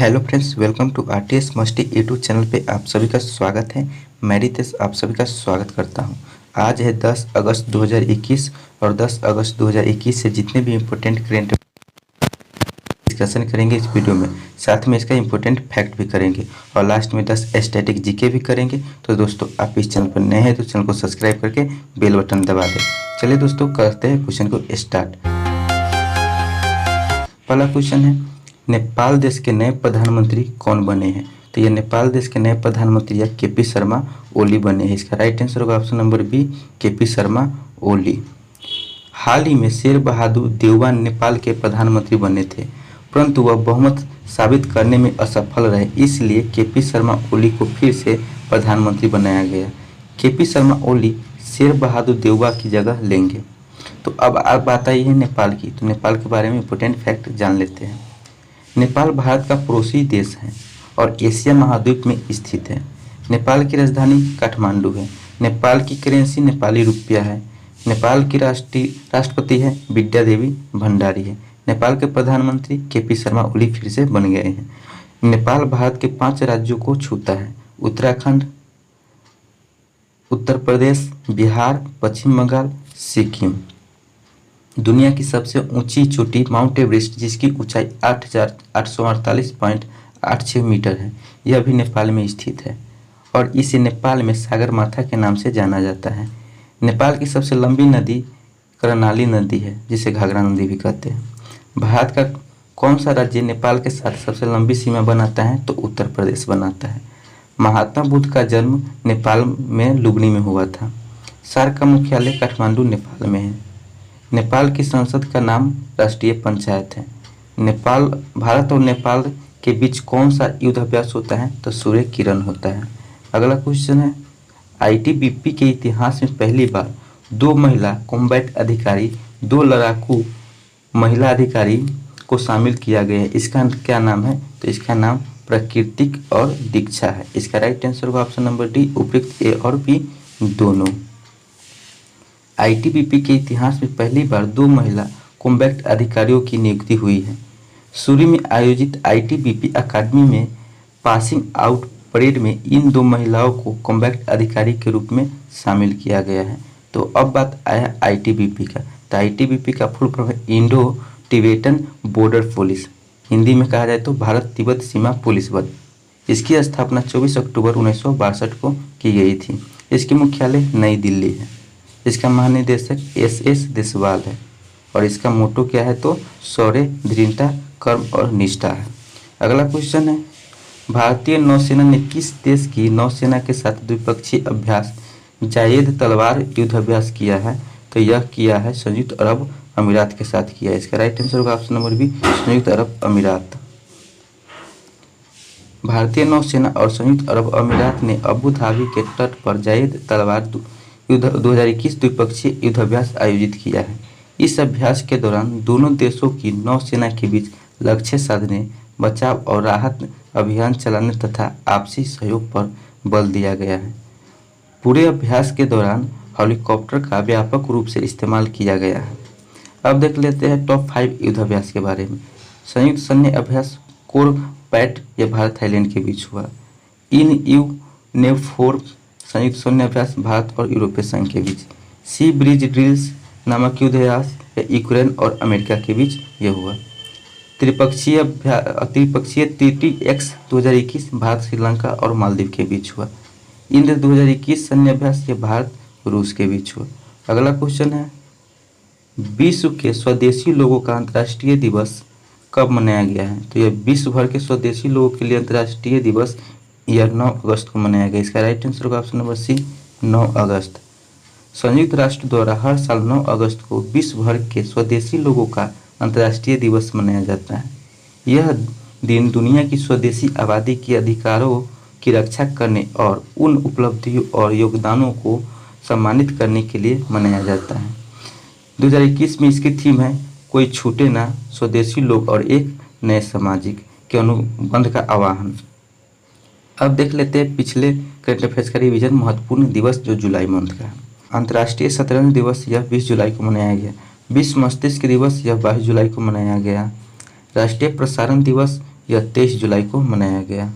Hello friends, welcome to RTS Masti YouTube channel पे आप सभी का स्वागत है। मैं रितेश आप सभी का स्वागत करता हूं। आज है 10 अगस्त 2021 और 10 अगस्त 2021 से जितने भी इम्पोर्टेंट करेंट डिस्कशन करेंगे इस वीडियो में, साथ में इसका इम्पोर्टेंट फैक्ट भी करेंगे और लास्ट में 10 स्टैटिक जीके भी करेंगे। तो दोस्तों, आप इस चैनल पर नए हैं तो चैनल को सब्सक्राइब करके बेल बटन दबा दें। चलिए दोस्तों, करते हैं क्वेश्चन को स्टार्ट। पहला क्वेश्चन है, नेपाल देश के नए प्रधानमंत्री कौन बने हैं? तो ये नेपाल देश के नए प्रधानमंत्री या केपी शर्मा ओली बने हैं। इसका राइट आंसर होगा option number B, KP Sharma Oli. हाल ही में शेर बहादुर देउवा नेपाल के प्रधानमंत्री बने थे, परंतु वह बहुमत साबित करने में असफल रहे, इसलिए केपी शर्मा ओली को फिर से प्रधानमंत्री बनाया गया। केपी शर्मा ओली शेर बहादुर देउवा की जगह लेंगे। तो अब आप बात आई है नेपाल की, तो नेपाल के बारे में इंपोर्टेंट फैक्ट जान लेते हैं। नेपाल भारत का पड़ोसी देश है और एशिया महाद्वीप में स्थित है। नेपाल की राजधानी काठमांडू है। नेपाल की करेंसी नेपाली रुपया है। नेपाल की राष्ट्रपति है विद्या देवी भंडारी है। नेपाल के प्रधानमंत्री केपी शर्मा ओली फिर से बन गए हैं। नेपाल भारत के 5 राज्यों को छूता है: उत्तराखंड, उत्तर प्रदेश, बिहार, पश्चिम बंगाल, सिक्किम। दुनिया की सबसे ऊंची चोटी माउंट एवरेस्ट, जिसकी ऊंचाई 8,848.86 मीटर है, यह भी नेपाल में स्थित है और इसे नेपाल में सागरमाथा के नाम से जाना जाता है। नेपाल की सबसे लंबी नदी कर्णाली नदी है, जिसे घाघरा नदी भी कहते हैं। भारत का कौन सा राज्य नेपाल के साथ सबसे लंबी सीमा बनाता है? तो उत्तर प्रदेश बनाता है। महात्मा बुद्ध का जन्म नेपाल में लुबनी में हुआ था। सार्क का मुख्यालय काठमांडू नेपाल में है। नेपाल की संसद का नाम राष्ट्रीय पंचायत है। भारत और नेपाल के बीच कौन सा युद्धाभ्यास होता है? तो सूर्य किरण होता है। अगला क्वेश्चन है, आईटीबीपी के इतिहास में पहली बार 2 महिला कॉम्बैट अधिकारी, 2 लड़ाकू महिला अधिकारी को शामिल किया गया है। इसका क्या नाम है? तो इसका नाम प्रकृतिक और दीक्षा है। इसका राइट आंसर होगा ऑप्शन नंबर डी, उपयुक्त ए और बी दोनों। आईटीबीपी के इतिहास में पहली बार 2 महिला कॉम्बैट अधिकारियों की नियुक्ति हुई है। सूरी में आयोजित आईटीबीपी अकादमी में पासिंग आउट परेड में इन 2 महिलाओं को कॉम्बैट अधिकारी के रूप में शामिल किया गया है। तो अब बात आया आईटीबीपी का। तो आईटीबीपी का फुल फॉर्म है Indo Tibetan border police, Hindi में कहा जाए तो भारत तिब्बत सीमा पुलिस बल। इसकी स्थापना 24 अक्टूबर 1962 को की गई थी। इसकी मुख्यालय नई दिल्ली है। इसका महानिदेशक एस देसवाल है और इसका मोटो क्या है? तो शौर्य, दृढ़ता, कर्म और निष्ठा है। अगला क्वेश्चन है, भारतीय नौसेना ने किस देश की नौसेना के साथ द्विपक्षीय अभ्यास जायद तलवार युद्ध अभ्यास किया है? तो यह किया है संयुक्त अरब अमीरात के साथ किया है। इसका राइट आंसर होगा ऑप्शन नंबर बी, संयुक्त अरब अमीरात। भारतीय नौसेना और संयुक्त अरब अमीरात ने अबू धाबी के तट पर जायद तलवार युद्ध 2021 द्विपक्षीय युद्धाभ्यास आयोजित किया है। इस अभ्यास के दौरान दोनों देशों की नौसेना के बीच लक्ष्य साधने, बचाव और राहत अभियान चलाने तथा आपसी सहयोग पर बल दिया गया है। पूरे अभ्यास के दौरान हेलीकॉप्टर का व्यापक रूप से इस्तेमाल किया गया है। अब देख लेते हैं टॉप 5 युद्धाभ्यास के बारे में। संयुक्त सैन्य अभ्यास कोरपैट यह भारत थाईलैंड के बीच हुआ। इन यू नेव 4 संयुक्त सैन्य अभ्यास भारत और यूरोपीय संघ के बीच। सी ब्रिज ड्रिल्स नामक युद्धाभ्यास यूक्रेन और अमेरिका के बीच यह हुआ। त्रिपक्षीय TTX 2021 भारत, श्रीलंका और मालदीव के बीच हुआ। इंद्र 2021 सैन्य अभ्यास यह भारत रूस के बीच हुआ। अगला क्वेश्चन है, विश्व के स्वदेशी लोगों का अंतर्राष्ट्रीय दिवस कब मनाया गया है? तो यह विश्व भर के स्वदेशी लोगों के लिए अंतर्राष्ट्रीय दिवस यह 9 अगस्त को मनाया गया। इसका राइट आंसर होगा ऑप्शन नंबर सी, 9 अगस्त। संयुक्त राष्ट्र द्वारा हर साल 9 अगस्त को विश्व भर के स्वदेशी लोगों का अंतर्राष्ट्रीय दिवस मनाया जाता है। यह दिन दुनिया की स्वदेशी आबादी के अधिकारों की रक्षा करने और उन उपलब्धियों और योगदानों को सम्मानित करने के लिए मनाया जाता है। 2021 में इसकी थीम है कोई छूटे ना, स्वदेशी लोग और एक नए सामाजिक के अनुबंध का आह्वान। अब देख लेते हैं पिछले करंट अफेयर्स का रिवीजन। महत्वपूर्ण दिवस जो जुलाई मंथ का है। अंतर्राष्ट्रीय शतरंज दिवस यह 20 जुलाई को मनाया गया। विश्व मस्तिष्क दिवस यह 22 जुलाई को मनाया गया। राष्ट्रीय प्रसारण दिवस यह 23 जुलाई को मनाया गया।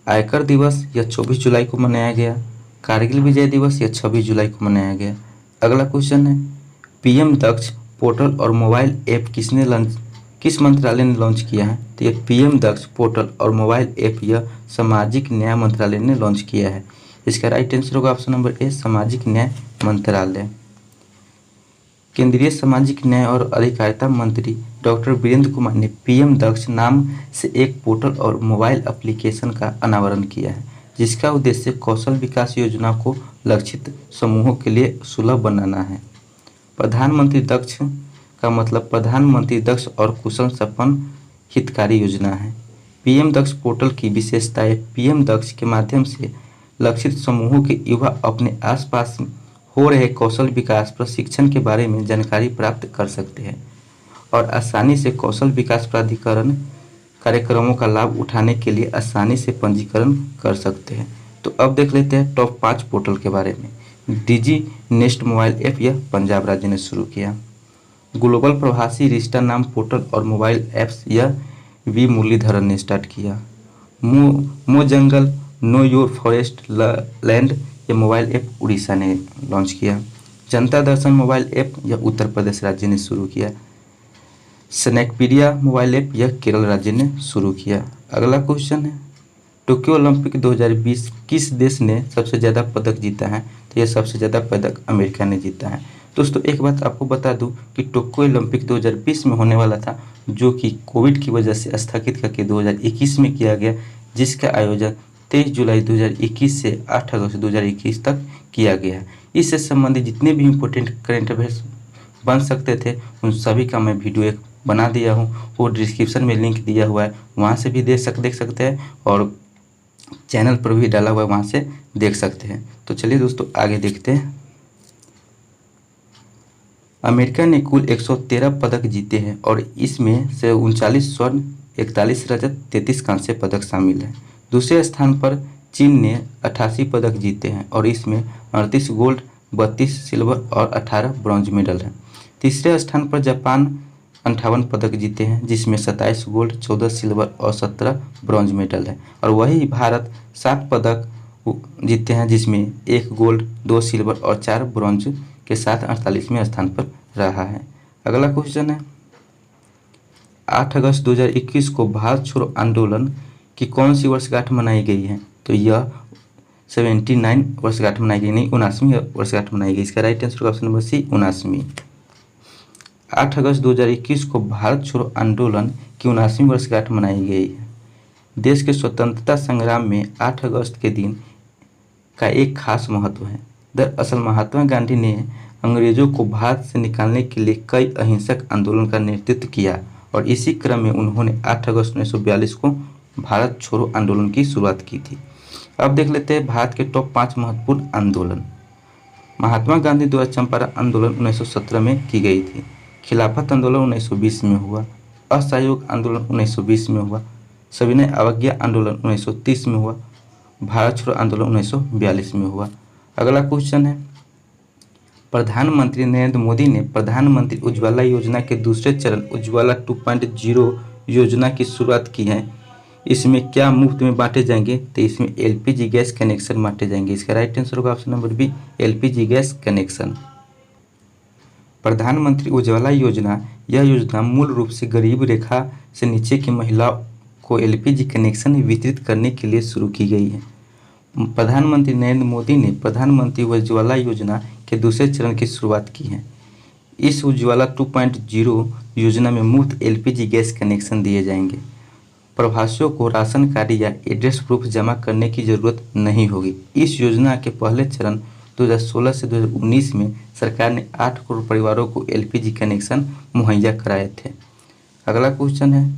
आयकर दिवस यह 24 जुलाई को मनाया गया। कारगिल विजय दिवस यह 26 जुलाई को मनाया गया। अगला क्वेश्चन है, पीएम दक्ष पोर्टल और मोबाइल ऐप किस मंत्रालय ने लॉन्च किया है? तो यह पीएम दक्ष पोर्टल और मोबाइल ऐप यह सामाजिक न्याय मंत्रालय ने लॉन्च किया है। इसका राइट आंसर होगा ऑप्शन नंबर ए, सामाजिक न्याय मंत्रालय। केंद्रीय सामाजिक न्याय और अधिकारिता मंत्री डॉक्टर वीरेंद्र कुमार ने पीएम दक्ष नाम से एक पोर्टल और मोबाइल एप्लीकेशन का अनावरण किया है, जिसका उद्देश्य कौशल विकास योजना को लक्षित समूहों के लिए सुलभ बनाना है। प्रधानमंत्री दक्ष का मतलब प्रधानमंत्री दक्ष और कुशल संपन्न हितकारी योजना है। पीएम दक्ष पोर्टल की विशेषताएं, पीएम दक्ष के माध्यम से लक्षित समूहों के युवा अपने आसपास हो रहे कौशल विकास प्रशिक्षण के बारे में जानकारी प्राप्त कर सकते हैं और आसानी से कौशल विकास प्राधिकरण कार्यक्रमों का लाभ उठाने के लिए आसानी से पंजीकरण कर सकते हैं। तो अब देख लेते हैं टॉप 5 पोर्टल के बारे में। डिजी नेस्ट मोबाइल ऐप यह पंजाब राज्य ने शुरू किया। ग्लोबल प्रवासी रिश्ता नाम पोर्टल और मोबाइल ऐप्स यह वी मुरलीधरन ने स्टार्ट किया। मो जंगल नो योर फॉरेस्ट लैंड यह मोबाइल ऐप उड़ीसा ने लॉन्च किया। जनता दर्शन मोबाइल ऐप यह उत्तर प्रदेश राज्य ने शुरू किया। स्नैकपीडिया मोबाइल ऐप यह केरल राज्य ने शुरू किया। अगला क्वेश्चन है, टोक्यो ओलंपिक 2020 किस देश ने सबसे ज़्यादा पदक जीता है? तो यह सबसे ज़्यादा पदक अमेरिका ने जीता है। दोस्तों एक बात आपको बता दूं कि टोक्यो ओलंपिक 2020 में होने वाला था, जो कि कोविड की वजह से स्थगित करके 2021 में किया गया, जिसका आयोजन 23 जुलाई 2021 से 8 अगस्त 2021 तक किया गया है। इससे संबंधित जितने भी इम्पोर्टेंट करेंट अफेयर्स बन सकते थे उन सभी का मैं वीडियो एक बना दिया हूँ, वो डिस्क्रिप्शन में लिंक दिया हुआ है, वहाँ से भी देख सकते हैं और चैनल पर भी डाला हुआ है, वहाँ से देख सकते हैं। तो चलिए दोस्तों आगे देखते हैं। अमेरिका ने कुल 113 पदक जीते हैं और इसमें से 39 स्वर्ण, 41 रजत, 33 कांस्य पदक शामिल हैं। दूसरे स्थान पर चीन ने 88 पदक जीते हैं और इसमें 38 गोल्ड, 32 सिल्वर और 18 ब्रॉन्ज मेडल हैं। तीसरे स्थान पर जापान 58 पदक जीते हैं, जिसमें 27 गोल्ड, 14 सिल्वर और 17 ब्रॉन्ज मेडल है। और वही भारत 7 पदक जीते हैं, जिसमें 1 गोल्ड, 2 सिल्वर और 4 ब्रॉन्ज के साथ 48वें स्थान पर रहा है। अगला क्वेश्चन है, 8 अगस्त 2021 को भारत छोड़ो आंदोलन की कौन सी वर्षगांठ मनाई गई है? तो यह 79 वर्षगांठ मनाई गई, नहीं 79वीं वर्षगांठ मनाई गई। इसका right answer option number C, 79वीं। 8 अगस्त 2021 को भारत छोड़ो आंदोलन की 79वीं वर्षगांठ मनाई गई है। देश के स्वतंत्रता संग्राम में 8 अगस्त के दिन का एक खास महत्व है। दरअसल महात्मा गांधी ने अंग्रेजों को भारत से निकालने के लिए कई अहिंसक आंदोलन का नेतृत्व किया और इसी क्रम में उन्होंने 8 अगस्त 1942 को भारत छोड़ो आंदोलन की शुरुआत की थी। अब देख लेते हैं भारत के टॉप 5 महत्वपूर्ण आंदोलन। महात्मा गांधी द्वारा चंपारण आंदोलन 1917 में की गई थी। खिलाफत आंदोलन 1920 में हुआ। असहयोग आंदोलन 1920 में हुआ। सविनय अवज्ञा आंदोलन 1930 में हुआ। भारत छोड़ो आंदोलन 1942 में हुआ। अगला क्वेश्चन है, प्रधानमंत्री नरेंद्र मोदी ने प्रधानमंत्री उज्ज्वला योजना के दूसरे चरण उज्ज्वला 2.0 योजना की शुरुआत की है। इसमें क्या मुफ्त में बांटे जाएंगे? तो इसमें एलपीजी गैस कनेक्शन बांटे जाएंगे। इसका राइट आंसर होगा option number B, LPG gas connection. प्रधानमंत्री उज्ज्वला योजना, यह योजना मूल रूप से गरीब रेखा से नीचे की महिलाओं को एलपीजी कनेक्शन वितरित करने के लिए शुरू की गई है। प्रधानमंत्री नरेंद्र मोदी ने प्रधानमंत्री उज्ज्वला योजना के दूसरे चरण की शुरुआत की है। इस उज्ज्वला 2.0 योजना में मुफ्त एलपीजी गैस कनेक्शन दिए जाएंगे। प्रवासियों को राशन कार्ड या एड्रेस प्रूफ जमा करने की जरूरत नहीं होगी। इस योजना के पहले चरण 2016 से 2019 में सरकार ने 8 करोड़ परिवारों को एलपीजी कनेक्शन मुहैया कराए थे। अगला क्वेश्चन है,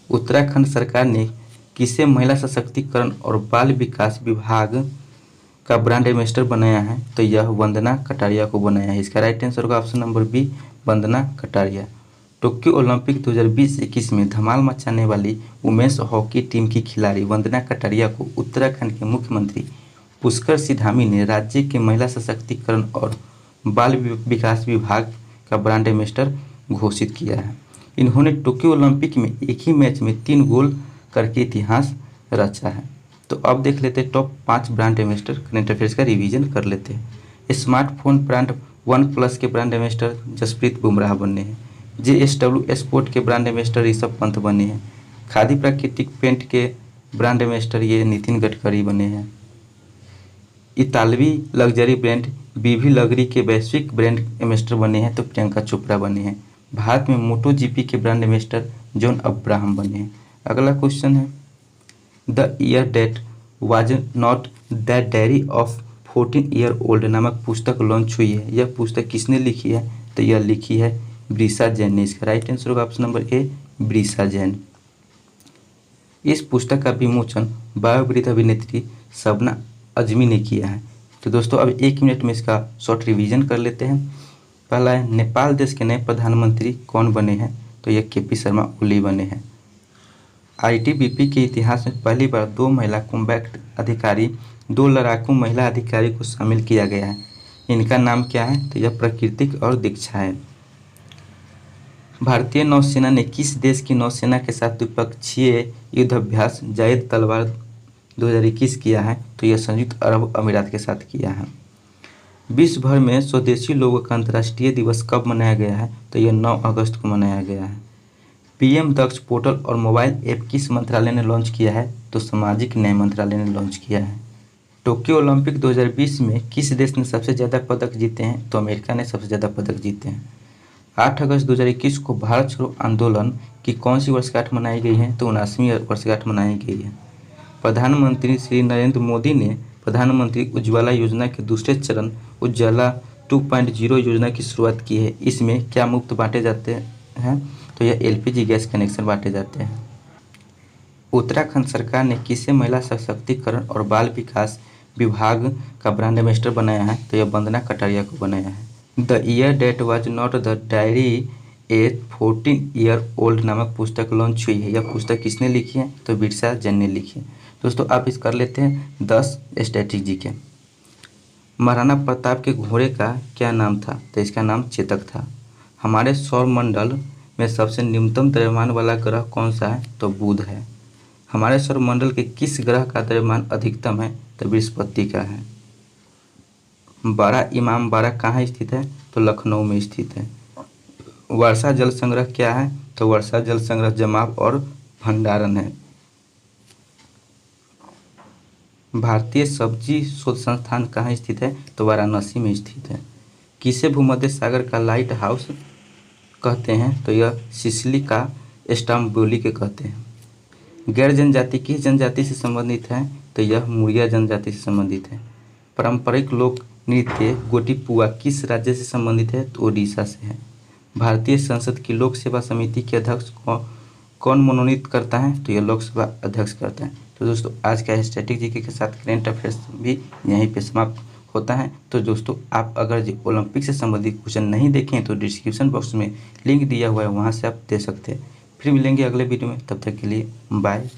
उत्तराखंड सरकार ने किसे महिला सशक्तिकरण और बाल विकास विभाग का ब्रांड एम्बेसडर बनाया है? तो यह वंदना कटारिया को बनाया है। इसका राइट आंसर होगा option number B, Vandana Kataria. Tokyo Olympic 2020-21 में धमाल मचाने वाली वुमेन्स हॉकी टीम की खिलाड़ी वंदना कटारिया को उत्तराखंड के मुख्यमंत्री पुष्कर सिंह धामी ने राज्य के महिला सशक्तिकरण और बाल विकास विभाग का ब्रांड एम्बेसडर घोषित किया है। इन्होंने टोक्यो ओलंपिक में एक ही मैच में 3 गोल करके इतिहास रचा है। तो अब देख लेते हैं top 5 brand ambassador, current affairs का रिवीजन कर लेते हैं। स्मार्टफोन ब्रांड वन प्लस के ब्रांड एम्बेसडर जसप्रीत बुमराह बने हैं। JSW स्पोर्ट के ब्रांड एम्बेसडर ऋषभ पंत बने हैं। खादी प्राकृतिक पेंट के ब्रांड एम्बेसडर ये नितिन गडकरी बने हैं। इतालवी लग्जरी ब्रांड बीवी लग्जरी के वैश्विक ब्रांड एम्बेसडर बने हैं तो प्रियंका चोपड़ा बने हैं। भारत में मोटो जीपी के ब्रांड एम्बेसडर जॉन अब्राहम बने हैं। अगला क्वेश्चन है, the year that was not the diary of 14 year old नामक पुस्तक लॉन्च हुई है। यह पुस्तक किसने लिखी है? तो यह लिखी है ब्रिसा जैन ने। इसका राइट आंसर होगा ऑप्शन नंबर ए, ब्रिसा जैन। इस पुस्तक का विमोचन वयोवृद्ध अभिनेत्री शबना आजमी ने किया है। तो दोस्तों अब 1 मिनट में इसका शॉर्ट रिवीजन कर लेते हैं। पहला है, नेपाल देश के नए प्रधानमंत्री कौन बने हैं? तो यह KP शर्मा ओली बने हैं। ITBP के इतिहास में पहली बार 2 महिला कॉम्बैट अधिकारी, 2 लड़ाकू महिला अधिकारी को शामिल किया गया है। इनका नाम क्या है? तो यह प्रकृतिक और दीक्षा है। भारतीय नौसेना ने किस देश की नौसेना के साथ द्विपक्षीय युद्धाभ्यास जायद तलवार 2021 किया है? तो यह संयुक्त अरब अमीरात के साथ किया है। विश्व भर में स्वदेशी लोगों का अंतर्राष्ट्रीय दिवस कब मनाया गया है? तो यह 9 अगस्त को मनाया गया है। PM दक्ष पोर्टल और मोबाइल ऐप किस मंत्रालय ने लॉन्च किया है? तो सामाजिक न्याय मंत्रालय ने लॉन्च किया है। टोक्यो ओलंपिक 2020 में किस देश ने सबसे ज़्यादा पदक जीते हैं? तो अमेरिका ने सबसे ज़्यादा पदक जीते हैं। 8 अगस्त 2021 को भारत छोड़ो आंदोलन की कौन सी वर्षगांठ मनाई गई है? तो 79वीं वर्षगांठ मनाई गई है। प्रधानमंत्री श्री नरेंद्र मोदी ने प्रधानमंत्री उज्ज्वला योजना के दूसरे चरण उज्ज्वला 2.0 योजना की शुरुआत की है। इसमें क्या मुफ्त बांटे जाते हैं? तो यह LPG गैस कनेक्शन बांटे जाते हैं। उत्तराखंड सरकार ने किसे महिला सशक्तिकरण और बाल विकास विभाग का ब्रांड एम्बेसडर बनाया है? तो यह वंदना कटारिया को बनाया है। The year that was not the diary a 14 year old नामक पुस्तक लॉन्च हुई है। यह पुस्तक किसने लिखी है? तो ब्रिसा जैन ने लिखी है। दोस्तों आप इस कर लेते हैं 10 स्ट्रैटेजी के। महाराणा प्रताप के घोड़े का क्या नाम था? तो इसका नाम चेतक था। हमारे सौरमंडल में सबसे न्यूनतम द्रव्यमान वाला ग्रह कौन सा है? तो बुध है। हमारे सौरमंडल के किस ग्रह का द्रव्यमान अधिकतम है? तो बृहस्पति का है। बड़ा इमाम बाड़ा कहाँ स्थित है? तो लखनऊ में स्थित है। वर्षा जल संग्रह क्या है? तो वर्षा जल संग्रह जमाव और भंडारण है। भारतीय सब्जी शोध संस्थान कहाँ स्थित है? तो वाराणसी में स्थित है। किसे भूमध्य सागर का लाइट हाउस कहते हैं? तो यह सिसिली का स्टम्बोली के कहते हैं। गैर जनजाति किस जनजाति से संबंधित है? तो यह मुरिया जनजाति से संबंधित है। पारंपरिक लोक नृत्य गोटीपुआ किस राज्य से संबंधित है? तो ओडिशा से है। भारतीय संसद की लोक सेवा समिति के अध्यक्ष को कौन मनोनीत करता है? तो यह लोकसभा अध्यक्ष करता है। तो दोस्तों आज का स्ट्रैटेजी के साथ करंट अफेयर्स भी यहीं पे समाप्त होता है। तो दोस्तों आप अगर ओलंपिक से संबंधित क्वेश्चन नहीं देखें तो डिस्क्रिप्शन बॉक्स में लिंक दिया हुआ है, वहाँ से आप दे सकते हैं। फिर मिलेंगे अगले वीडियो में, तब तक के लिए बाय।